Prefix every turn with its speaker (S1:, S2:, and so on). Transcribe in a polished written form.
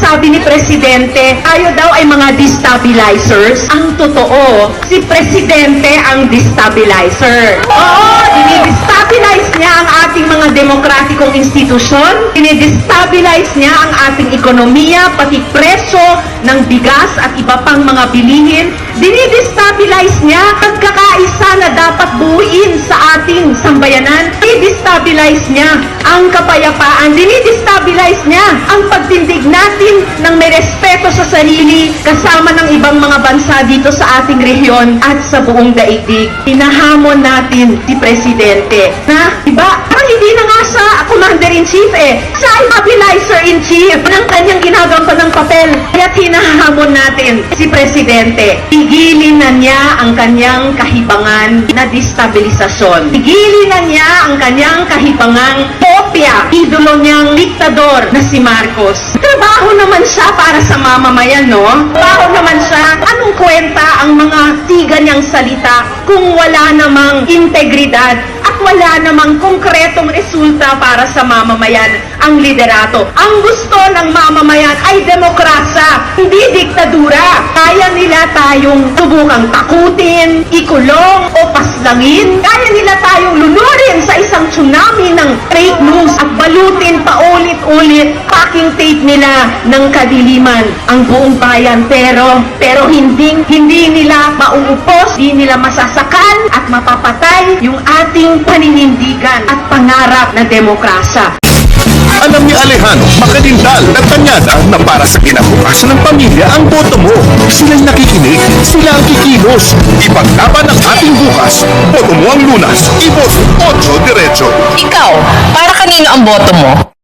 S1: sinasabi ni Presidente, tayo daw ay mga destabilizers. Ang totoo, si Presidente ang destabilizer. Oo, dinidestabilize niya ang ating mga demokratikong institusyon, dinidestabilize niya ang ating ekonomiya, pati presyo ng bigas at iba pang mga bilihin, dinidestabilize niya pagkakaisa na dapat buuin sa ating sambayanan, dinidestabilize niya ang kapayapaan, dinidestabilize niya ang pagtindig natin ng may respeto sa sarili kasama ng ibang mga bansa dito sa ating rehiyon at sa buong daigdig. Hinahamon natin si Presidente na, diba, parang hindi na nga sa Commander-in-Chief sa Stabilizer-in-Chief ng kanyang ginagampanan ng papel. Kaya hinahamon natin si Presidente. Tigilin na niya ang kanyang kahibangan na destabilisasyon. Tigilin na niya ang kanyang kahibangang kopya, idolo niyang diktador na si Marcos. Trabaho naman siya para sa mamamayan, no? Trabaho naman siya. Anong kwenta ang mga tiga niyang salita kung wala namang integridad at wala namang konkretong resulta para sa mamamayan ang liderato. Ang gusto ng mamamayan ay demokrasya, hindi diktadura. Kaya nila tayong subukang takutin, ikulong o paslangin. Kaya nila tayong lunurin sa isang tsunami ng fake news at balutin paulit-ulit, packing tape nila ng kadiliman ang buong bayan. Pero hindi nila mauupos, hindi nila masasakal at mapapatay yung ating paninindigan at pangarap na demokrasya.
S2: Alam ni Alejandro, makadindal at tanyada na para sa kinabukasan ng pamilya ang boto mo. Sila'y nakikinig, sila ang kikilos. Ipaglaban ang ating bukas. Boto mo ang Lunas. Iboto 8 diretso.
S3: Ikaw, para kanino ang boto mo?